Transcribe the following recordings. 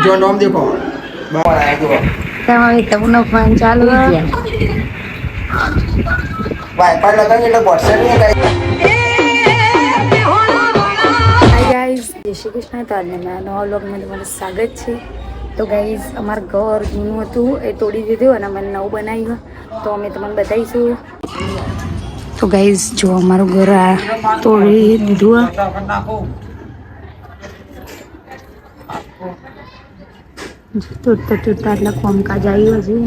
जो नाम देखो तब फोन चालू वाईफाई लगा એટલે WhatsApp ને કઈ હાય ગાઈઝ જય શ્રી કૃષ્ણ. તો આજના નવા વ્લોગમાં તમારું સ્વાગત છે. તો ગાઈઝ અમારું ઘર જૂનું હતું એ તોડી દીધું અને અમે નવું બનાવ્યું તો અમે તમને બતાવીશું. તો ગાઈઝ જો અમારું ઘર આ તોડી દીધું તૂટતા તૂટતા એટલે કોમકાજ આવ્યું હજુ.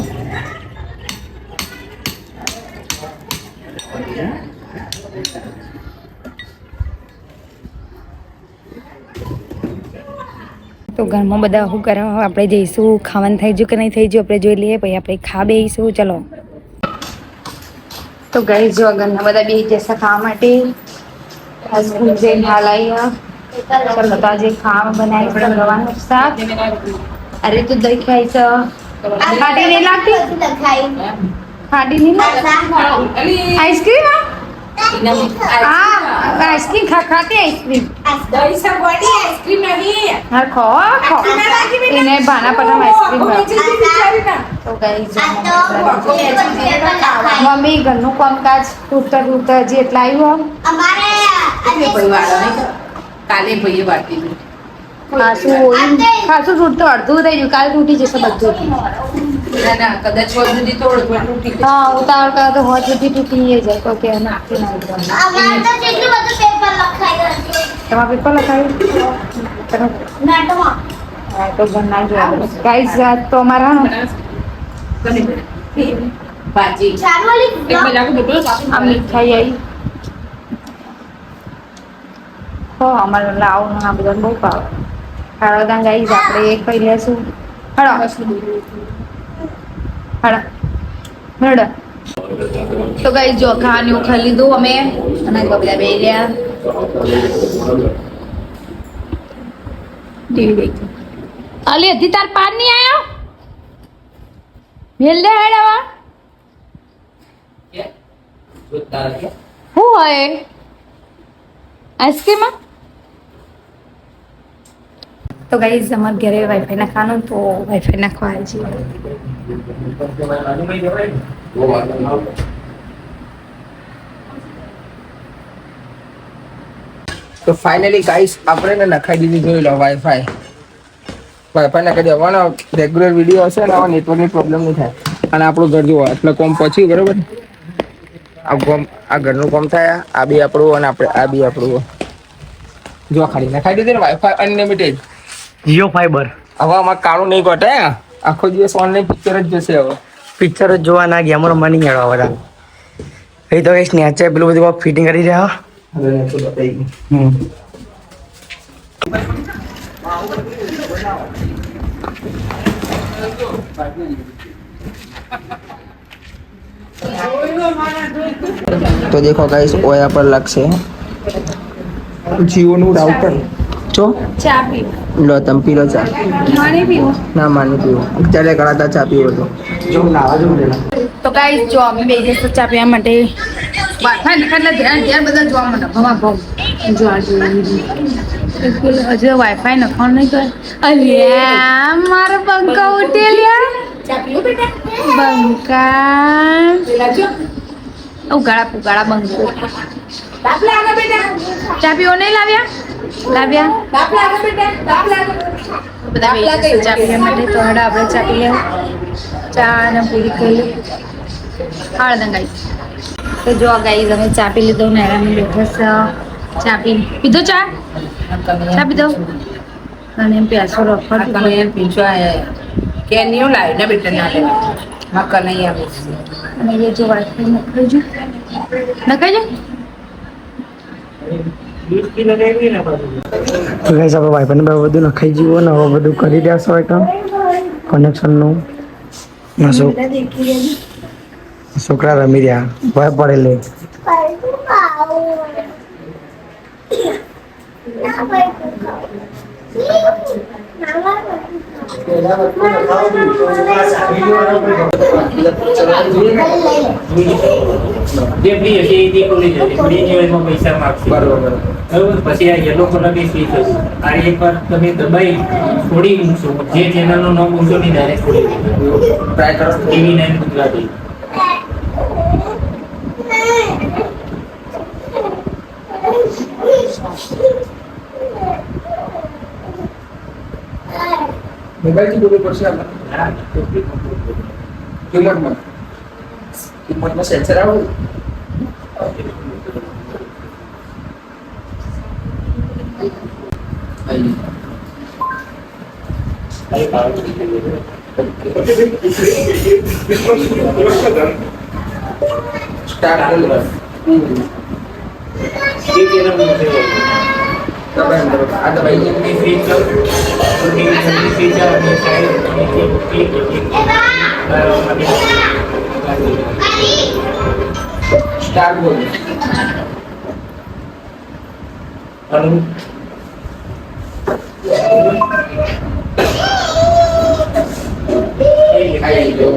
તો ઘરમાં બધા શું કરે આપણે જઈશું ખાવાનું થઈ ગયું કે નહીં થઈ ગયું આપણે જોઈ લઈએ પછી આપણે ખા બેસીશું. ચલો તો ગઈ જો ઘરના બધા બે જશે ખાવા માટે સ્કૂલ જઈને હાલ આવ્યા. ચલો તો આજે ખાવા બનાવી પડે રવાનું શાક. અરે તું દહીં ખાઈ છે ખાટી નહીં લાગતી? ખાટી નહીં લાગતી? આઈસ્ક્રીમ आइसक्रीम खाते आइसक्रीम आइसक्रीम नहीं हाँ खो खो इन्हें बाना पड़ा आइसक्रीम तो गाइस मम्मी घरનું કામકાજ તૂટતા તૂટતા હજી એટલા આવ્યું કાલે ભાઈએ વાટી ખાસું તૂટતું અડધું થઈ ગયું કાલે તૂટી જશે બધું. ના કદાચ સુધી તોડ તૂટી હા ઉતાવળ કરે તો હોજ સુધી તૂટી જાય તો કે નાખી તમારે પેપર લખાયું તો ઘરના જોવા ગાઈસ તો અમારા ભાજી આ મીઠાઈ આવી હો અમારે લાવું આ બધાને બહુ ભાવે. ખાડા ગાઈસ આપણે એક ખાઈ લેશું. હળો હળો હળો તો ગાઈસ જો ખાવાનું ખાઈ લીધું અમે અને બધા બે રહ્યા ટીવી દેખી. અલી હજી તાર પાન નહીં આવ્યો મેલ દે હેડવા શું હોય આઈસ્ક્રીમ તો ગાઈઝ અમારા ઘરે વાઈફાઈ નાખવાનું તો વાઈફાઈ નાખવા આવે છે. તો ફાઇનલી ગાઈસ આપણે ને નખાઈ દીધી જોઈ લો વાઈફાઈ નાખી દેવાનો રેગ્યુલર વિડીયો હશે ને આવા નેટવર્કની પ્રોબ્લેમ નહીં થાય. અને આપણું ઘર જોવા એટલે કોમ પહોંચ્યું બરોબર. આ ઘરનું કામ થાય આ બી આપણું અને આપણે આ બી આપણું જો ખાલી નખાઈ દીધી ને વાઈફાઈ અનલિમિટેડ જીઓ ફાઈબર. હવે આમાં કાળું નહીં ઘટે આખો દિવસ ઓનલાઈન પિક્ચર જ જશે. હવે પિક્ચર જ જોવા ના ગેમો રમવા નહીં હેડવા બધા એ તો કઈ સ્નેચે પેલું બધું ફિટિંગ કરી રહ્યા. તો દેખો ગાઈસ ઓયા પર લાગશે જીઓ નું રાઉટર જો ચા પી લો તમે પી લો ચા. મારે પીવું ના માની પીવો અત્યારે કરાતા ચા પીવો તો જો નાવા જો તો ગાઈસ જો અમે બે જશે ચા પીવા માટે વાઈફાઈ નખાડલા ધ્યાન બધા જોવા મને ભવા ભવ જો હજુ વાઈફાઈ નખાણ નહીં તો અલ્યા મારા બંકા ઉઠી લ્યા બંકા ઉગાડા બંકો ચા પીવો નહીં લાવ્યા બધા ચા પીવા માટે તો હડા આપણે ચા પી લેવું ચા ને પૂરી કરી હાડદા ગાઈસ. તો જો ગાઈસ અમે ચા પી લીધો ને અમે બેઠા ચા પીધો ચા પીધો અને એમ પ્યાસો રખડ પીછો કે નહીં લાવ્યો ને બેટા ના લે મક્કા નહીં આવે અને એ જો વાઈફાઈ નખાઈ જો તો ગાઈસ આપણે વાઈફાઈ ને બધું નખાઈ ગયું ને હવે બધું કરી દેશો આઈટમ કનેક્શનનું. છોકરા રમી રહ્યા ભય પડેલી જે ફ્રી હશે એ ખુલી જશે ફ્રી ની હોય એમાં પૈસા માગશે બરોબર બરોબર પછી આ યલો કલર ની સ્વિચ હશે આ એકવાર તમે દબાઈ છોડી મૂકશો જે ચેનલ નું નામ મૂકશો નહીં ડાયરેક્ટ છોડી ટ્રાય કરો ટીવી 9 ગુજરાતી મોબાઈલ થી બોલવું પડશે આપણે કિંમતમાં સેન્સર આવું સ્ટાર્ટ કરી લો જે ચેનલ મૂકશે આ દબાઈ ની સ્વિચ ટીવી ની સ્વિચ અને સાઈડ નીચે ક્લિક સ્ટાર્ટ બોલ અને આઈ ગયો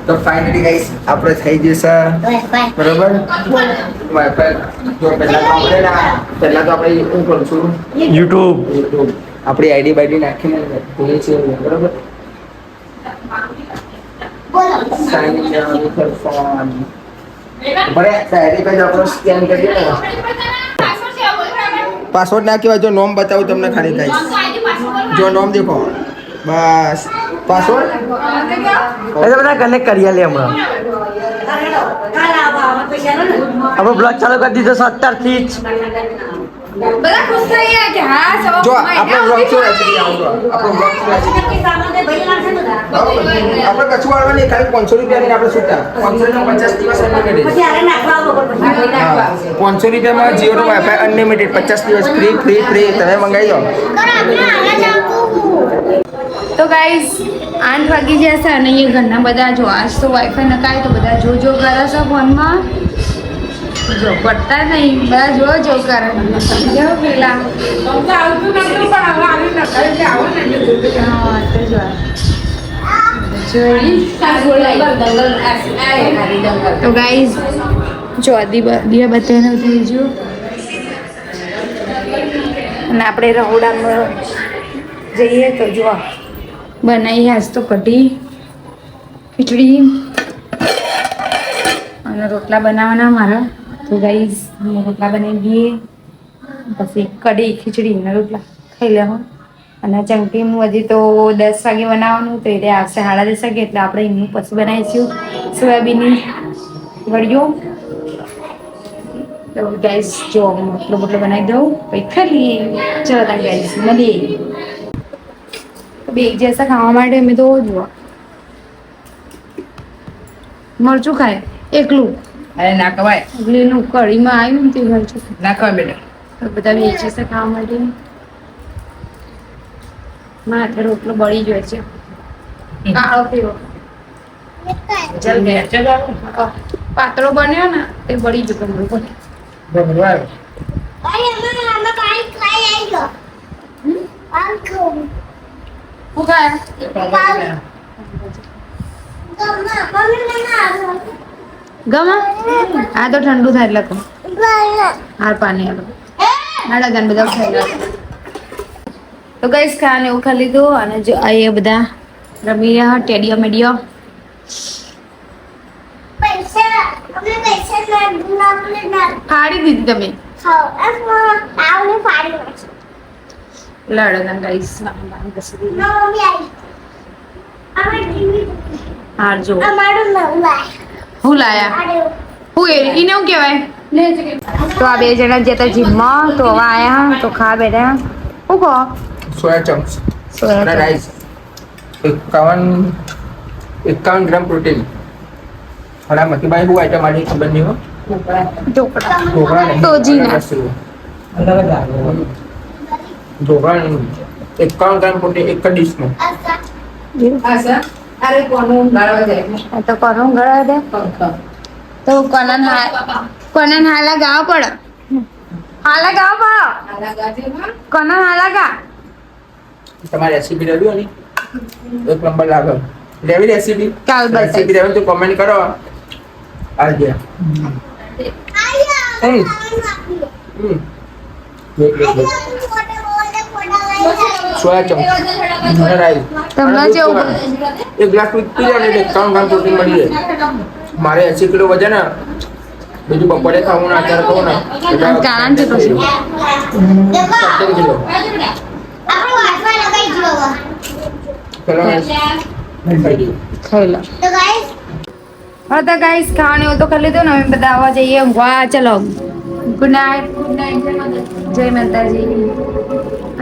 તો ફાઇનલી ગાઈસ આપણે થઈ જશે બરોબર વાઈફાઈ જો પહેલા તો આપણે શું કરું છું યુટ્યુબ આપણી આઈડી બાઈડી નાખીને ખોલીએ છીએ બરોબર સાઇન ઇન ફોન બરે ડાયરેક્ટ જ આપણે સ્કેન કરીએ ને પાસવર્ડ ના કહેવાય જો નોમ બતાવું તમને ખાલી ગાઈસ જો નોમ દેખો બસ પાસવર્ડ એટલે બધા કનેક્ટ કરી લે હમણાં આપણે બ્લોગ ચાલુ કરી દીધો 17 થી જ બધા ખુશ થઈ ગયા કે હા સવા જો આપણો બ્લોગ શું એચડી આવતો આપણો બ્લોગ શું એચડી આપણે કચ્છ વાળવાની ખાલી 500 રૂપિયાની આપણે છૂટા 500 નો 50 દિવસ અનલિમિટેડ 500 રૂપિયામાં જીઓનો વાઈફાઈ અનલિમિટેડ 50 દિવસ ફ્રી તમે મંગાવી લો તો ગાઈઝ 8 વાગી જશે અને એ ઘરના બધા જો આજ તો વાઈફાઈ નખાય તો બધા જો કરે છે ફોનમાં જો પડતા નહીં બધા જો કરે જો પેલા તો ગાઈઝ જો દિયા બધાને થઈ ગયું અને આપણે રહોડામાં જઈએ તો જો બનાવી આજ તો કઢી ખીચડી અને રોટલા બનાવવાના મારા તો ગાઈઝ અમે રોટલા બનાવી દઈએ પછી કઢી ખીચડી અને રોટલા ખાઈ લેવું અને ચંકીનું હજી તો 10 વાગે બનાવવાનું તો એટલે આવશે 10:30 વાગે એટલે આપણે એમનું પછી બનાવીશું સોયાબીનની વડીઓ તો ગાઈઝ જો રોટલો બનાવી દઉં પછી ખાઈ લઈએ ચલો તાર ગાઈઝ મળીએ બે જૈસા ખાવા માટે અમે તો જુઓ મરચું ખાય એકલું અરે ના કવાય એકલીનું કઢીમાં આવ્યું ને તે મરચું ના કવાય બેટા તો બધા બે જૈસા ખાવા માટે માથે રોટલો બળી જાય છે કાળો પીવો ચાલ બે ચાલ પાતળો બન્યો ને તે બળી જતો બરોબર શું ખાય ગમા આ તો ઠંડુ થાય એટલે કહું હાર પાણી હાડા ગાન બધા ખાઈ તો ગઈશ ખાને એવું ખાઈ લીધું અને જો આ એ બધા રમી રહ્યા ટેડિયો મેડિયો ફાડી દીધી તમે લડન ગઈશ હાર જો હું લાયા હું એને શું કહેવાય તો આ બે જણા જતા જીમમાં તો હવે આયા તો ખા બેઠા શું કહો સોયા ચંક્સ અને રાઈસ 51 ગ્રામ પ્રોટીન હડા મતીભાઈ હું આઈટમ આની ખબર નહીં હો ઢોકળા ઢોકળા નહીં તો જીના. અલગ જ લાગે. ઢોકળા 51 ગ્રામ પ્રોટીન એક જ ડીશમાં. અરે કોનું ગાળવા જાય આ તો કોનું ગળા દે તો કોના હાલા ગાવ પડ હાલા ગાવ પડ કોના હાલા ગા તમારી રેસીપી રેડી હોય ને એક નંબર લાગે. લેવી રેસીપી કાલ બતાવીશ. રેસીપી રેવી તો કમેન્ટ કરો. આ ગયા સોયા ચમચ અને રાઈસ. તમને જેવું એક ગ્લાસ દૂધ પી જાય એટલે 3 ગ્રામ પ્રોટીન મળી જાય. મારે 80 કિલો વજન હે. બીજું બપોરે ખાવું ને અત્યારે ખાવું ને આ કારણ છે પછી. 17 કિલો. ચલો ખાઈ લો હવે તો ગાઈસ ખાવાનું એવું તો ખાઈ લીધું ને અમે બધા આવવા જઈએ ઊંઘવા. ચલો ગુડ નાઇટ. જય માતાજી.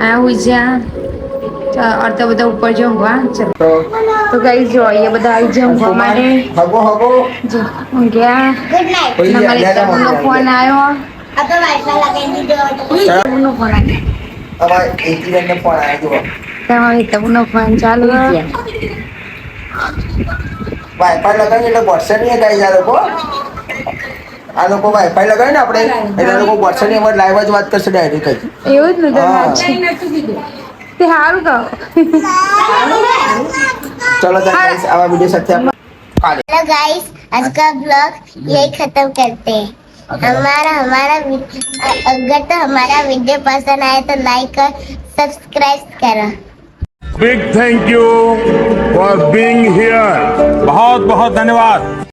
આ ઉજ્યા અર્ધ બધા ઉપર જો ઊંઘવા. ચલો તો ગાઈસ જો અહીંયા બધા આવી જાય ઊંઘવા માટે. હગો હગો જો ઊંઘ્યા. અમારી તબુનો ફોન આવ્યો. તબુનો ફોન આવ્યો. અમારે 81 ને ફોન આવ્યો જો. તમારી તબુનો ફોન ચાલુ વાઈફાઈ લગાવીને એટલે વોટ્સએપ નહીં ગાઈ આ લોકો. આ લોકો વાઈફાઈ લગાવે ને આપણે એટલે લોકો વોટ્સએપ ની લાઈવ જ વાત કરશે ડાયરેક્ટ જ. એવું જ ને તો હા. તે સારું કહો. चलो गाइस आवा वीडियो सकते हैं हेलो गाइस आज का ब्लॉग यही खत्म करते हैं. हमारा अगर तो हमारा वीडियो पसंद आए तो लाइक और सब्सक्राइब करो. Big thank you for being here. बहुत बहुत धन्यवाद.